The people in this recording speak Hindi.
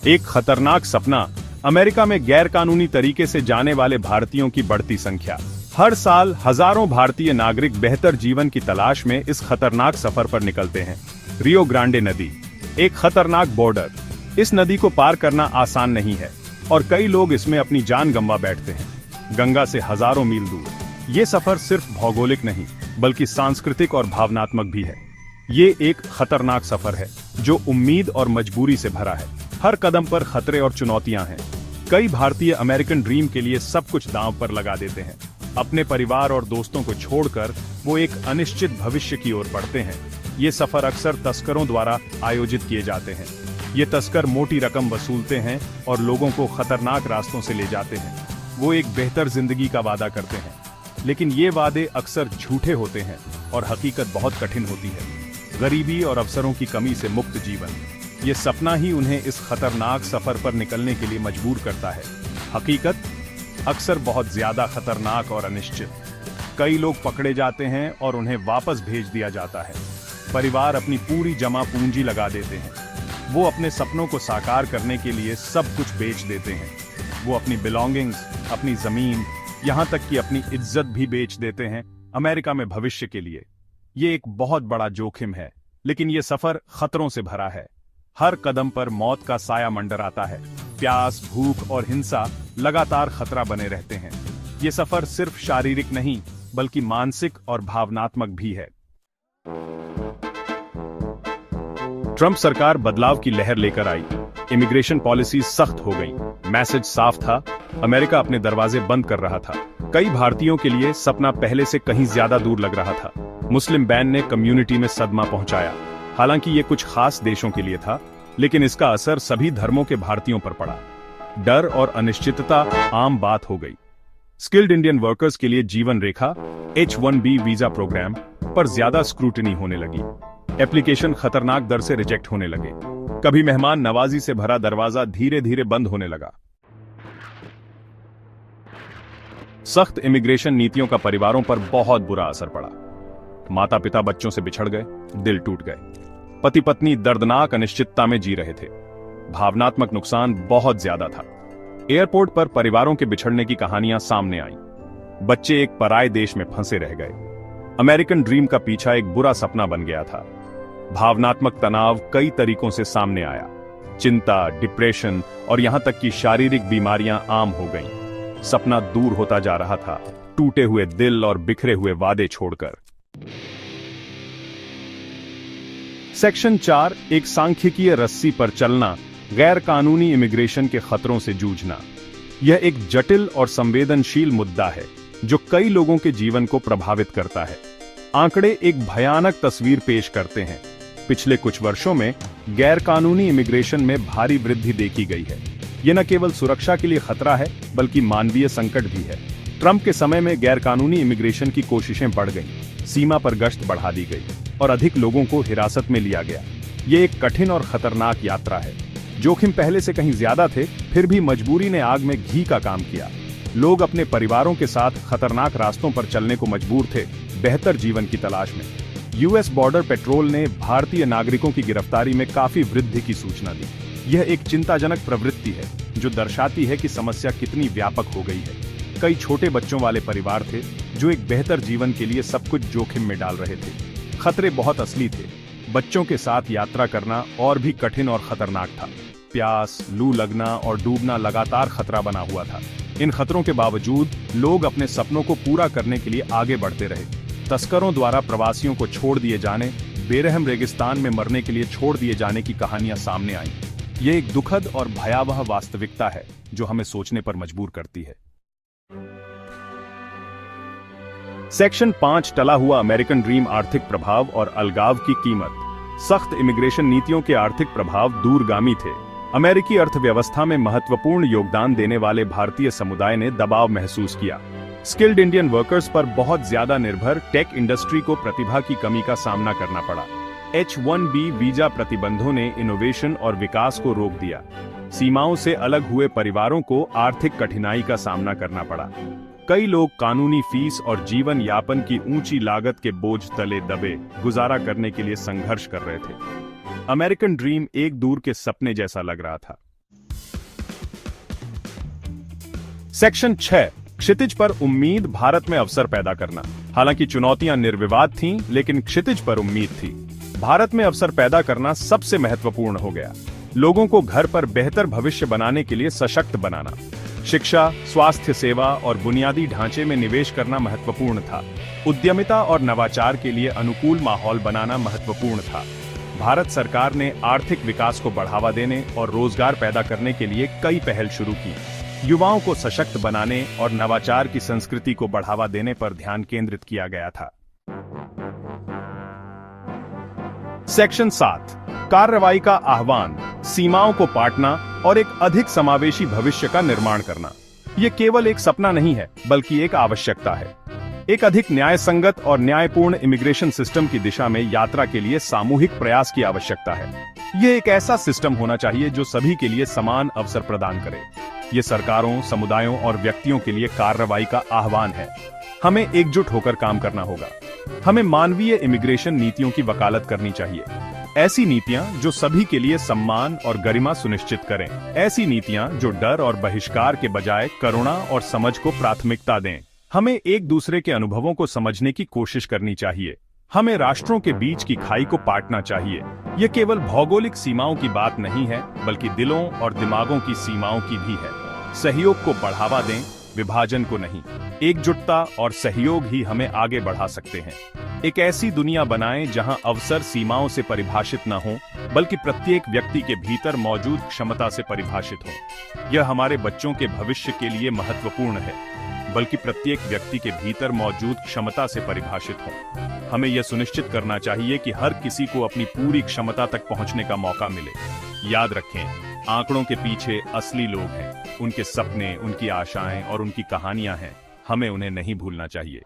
एक खतरनाक सपना, अमेरिका में गैर कानूनी तरीके से जाने वाले भारतीयों की बढ़ती संख्या। हर साल हजारों भारतीय नागरिक बेहतर जीवन की तलाश में इस खतरनाक सफर पर निकलते हैं। रियो ग्रांडे नदी, एक खतरनाक बॉर्डर। इस नदी को पार करना आसान नहीं है और कई लोग इसमें अपनी जान गंवा बैठते हैं। गंगा से हजारों मील दूर ये सफर सिर्फ भौगोलिक नहीं बल्कि सांस्कृतिक और भावनात्मक भी है। ये एक खतरनाक सफर है जो उम्मीद और मजबूरी से भरा है। हर कदम पर खतरे और चुनौतियां हैं। कई भारतीय अमेरिकन ड्रीम के लिए सब कुछ दांव पर लगा देते हैं। अपने परिवार और दोस्तों को छोड़कर वो एक अनिश्चित भविष्य की ओर बढ़ते हैं। ये सफर अक्सर तस्करों द्वारा आयोजित किए जाते हैं। ये तस्कर मोटी रकम वसूलते हैं और लोगों को खतरनाक रास्तों से ले जाते हैं। वो एक बेहतर जिंदगी का वादा करते हैं, लेकिन ये वादे अक्सर झूठे होते हैं और हकीकत बहुत कठिन होती है। गरीबी और अवसरों की कमी से मुक्त जीवन, ये सपना ही उन्हें इस खतरनाक सफर पर निकलने के लिए मजबूर करता है। हकीकत अक्सर बहुत ज्यादा खतरनाक और अनिश्चित। कई लोग पकड़े जाते हैं और उन्हें वापस भेज दिया जाता है। परिवार अपनी पूरी जमा पूंजी लगा देते हैं। वो अपने सपनों को साकार करने के लिए सब कुछ बेच देते हैं। वो अपनी बिलोंगिंग्स, अपनी जमीन, यहाँ तक कि अपनी इज्जत भी बेच देते हैं अमेरिका में भविष्य के लिए। ये एक बहुत बड़ा जोखिम है, लेकिन ये सफर खतरों से भरा है। हर कदम पर मौत का साया मंडराता है। प्यास, भूख और हिंसा लगातार खतरा बने रहते हैं। ये सफर सिर्फ शारीरिक नहीं बल्कि मानसिक और भावनात्मक भी है। ट्रंप सरकार बदलाव की लहर लेकर आई। इमिग्रेशन पॉलिसी सख्त हो गई। मैसेज साफ था, अमेरिका अपने दरवाजे बंद कर रहा था। कई भारतीयों के लिए सपना पहले से कहीं ज्यादा दूर लग रहा था। मुस्लिम बैन ने कम्युनिटी में सदमा पहुंचाया। हालांकि ये कुछ खास देशों के लिए था, लेकिन इसका असर सभी धर्मों के भारतीयों पर पड़ा। डर और अनिश्चितता आम बात हो गई। स्किल्ड इंडियन वर्कर्स के लिए जीवन रेखा H-1B वीजा प्रोग्राम पर ज्यादा स्क्रूटनी होने लगी। एप्लीकेशन खतरनाक दर से रिजेक्ट होने लगे। कभी मेहमान नवाजी से भरा दरवाजा धीरे धीरे बंद होने लगा। सख्त इमिग्रेशन नीतियों का परिवारों पर बहुत बुरा असर पड़ा। माता पिता बच्चों से बिछड़ गए, दिल टूट गए। पति पत्नी दर्दनाक अनिश्चितता में जी रहे थे। भावनात्मक नुकसान बहुत ज्यादा था। एयरपोर्ट पर परिवारों के बिछड़ने की कहानियां सामने आईं। बच्चे एक पराये देश में फंसे रह गए। अमेरिकन ड्रीम का पीछा एक बुरा सपना बन गया था। भावनात्मक तनाव कई तरीकों से सामने आया। चिंता, डिप्रेशन और यहां तक कि शारीरिक बीमारियां आम हो गईं। सपना दूर होता जा रहा था, टूटे हुए दिल और बिखरे हुए वादे छोड़कर। सेक्शन 4, एक सांख्यिकीय रस्सी पर चलना, गैर कानूनी इमिग्रेशन के खतरों से जूझना। यह एक जटिल और संवेदनशील मुद्दा है जो कई लोगों के जीवन को प्रभावित करता है। आंकड़े एक भयानक तस्वीर पेश करते हैं। पिछले कुछ वर्षों में गैर कानूनी इमिग्रेशन में भारी वृद्धि देखी गई है। यह न केवल सुरक्षा के लिए खतरा है बल्कि मानवीय संकट भी है। ट्रंप के समय में गैर कानूनी इमिग्रेशन की कोशिशें बढ़ गईं, सीमा पर गश्त बढ़ा दी गई और अधिक लोगों को हिरासत में लिया गया। ये एक कठिन और खतरनाक यात्रा है। जोखिम पहले से कहीं ज्यादा थे, फिर भी मजबूरी ने आग में घी का काम किया। लोग अपने परिवारों के साथ खतरनाक रास्तों पर चलने को मजबूर थे, बेहतर जीवन की तलाश में। यूएस बॉर्डर पेट्रोल ने भारतीय नागरिकों की गिरफ्तारी में काफी वृद्धि की सूचना दी। यह एक चिंताजनक प्रवृत्ति है जो दर्शाती है कि समस्या कितनी व्यापक हो गई है। कई छोटे बच्चों वाले परिवार थे जो एक बेहतर जीवन के लिए सब कुछ जोखिम में डाल रहे थे। खतरे बहुत असली थे। बच्चों के साथ यात्रा करना और भी कठिन और खतरनाक था। प्यास, लू लगना और डूबना लगातार खतरा बना हुआ था। इन खतरों के बावजूद लोग अपने सपनों को पूरा करने के लिए आगे बढ़ते रहे। तस्करों द्वारा प्रवासियों को छोड़ दिए जाने, बेरहम रेगिस्तान में मरने के लिए छोड़ दिए जाने की कहानियां सामने आईं। यह एक दुखद और भयावह वास्तविकता है जो हमें सोचने पर मजबूर करती है। सेक्शन 5, टला हुआ अमेरिकन ड्रीम, आर्थिक प्रभाव और अलगाव की कीमत। सख्त इमिग्रेशन नीतियों के आर्थिक प्रभाव दूरगामी थे। अमेरिकी अर्थव्यवस्था में महत्वपूर्ण योगदान देने वाले भारतीय समुदाय ने दबाव महसूस किया। स्किल्ड इंडियन वर्कर्स पर बहुत ज्यादा निर्भर टेक इंडस्ट्री को प्रतिभा की कमी का सामना करना पड़ा। H-1B वीजा प्रतिबंधों ने इनोवेशन और विकास को रोक दिया। सीमाओं से अलग हुए परिवारों को आर्थिक कठिनाई का सामना करना पड़ा। कई लोग कानूनी फीस और जीवन यापन की ऊंची लागत के बोझ तले दबे गुजारा करने के लिए संघर्ष कर रहे थे। अमेरिकन ड्रीम एक दूर के सपने जैसा लग रहा था। सेक्शन 6, क्षितिज पर उम्मीद, भारत में अवसर पैदा करना। हालांकि चुनौतियां निर्विवाद थीं, लेकिन क्षितिज पर उम्मीद थी। भारत में अवसर पैदा करना सबसे महत्वपूर्ण हो गया। लोगों को घर पर बेहतर भविष्य बनाने के लिए सशक्त बनाना, शिक्षा, स्वास्थ्य सेवा और बुनियादी ढांचे में निवेश करना महत्वपूर्ण था। उद्यमिता और नवाचार के लिए अनुकूल माहौल बनाना महत्वपूर्ण था। भारत सरकार ने आर्थिक विकास को बढ़ावा देने और रोजगार पैदा करने के लिए कई पहल शुरू की। युवाओं को सशक्त बनाने और नवाचार की संस्कृति को बढ़ावा देने पर ध्यान केंद्रित किया गया था। सेक्शन 7, कार्रवाई का आह्वान, सीमाओं को पाटना और एक अधिक समावेशी भविष्य का निर्माण करना। यह केवल एक सपना नहीं है, बल्कि एक आवश्यकता है। एक अधिक न्यायसंगत और न्यायपूर्ण इमिग्रेशन सिस्टम की दिशा में यात्रा के लिए सामूहिक प्रयास की आवश्यकता है। यह एक ऐसा सिस्टम होना चाहिए जो सभी के लिए समान अवसर प्रदान करे। ये सरकारों, समुदायों और व्यक्तियों के लिए कार्रवाई का आह्वान है। हमें एकजुट होकर काम करना होगा। हमें मानवीय इमिग्रेशन नीतियों की वकालत करनी चाहिए। ऐसी नीतियां जो सभी के लिए सम्मान और गरिमा सुनिश्चित करें। ऐसी नीतियां जो डर और बहिष्कार के बजाय करुणा और समझ को प्राथमिकता दें। हमें एक दूसरे के अनुभवों को समझने की कोशिश करनी चाहिए। हमें राष्ट्रों के बीच की खाई को पाटना चाहिए। यह केवल भौगोलिक सीमाओं की बात नहीं है, बल्कि दिलों और दिमागों की सीमाओं की भी है। सहयोग को बढ़ावा दें, विभाजन को नहीं। एकजुटता और सहयोग ही हमें आगे बढ़ा सकते हैं। एक ऐसी दुनिया बनाएं जहां अवसर सीमाओं से परिभाषित न हो, बल्कि प्रत्येक व्यक्ति के भीतर मौजूद क्षमता से परिभाषित हो। यह हमारे बच्चों के भविष्य के लिए महत्वपूर्ण है, बल्कि प्रत्येक व्यक्ति के भीतर मौजूद क्षमता से परिभाषित हो। हमें यह सुनिश्चित करना चाहिए कि हर किसी को अपनी पूरी क्षमता तक पहुंचने का मौका मिले। याद रखें, आंकड़ों के पीछे असली लोग हैं। उनके सपने, उनकी आशाएं और उनकी कहानियां हैं। हमें उन्हें नहीं भूलना चाहिए।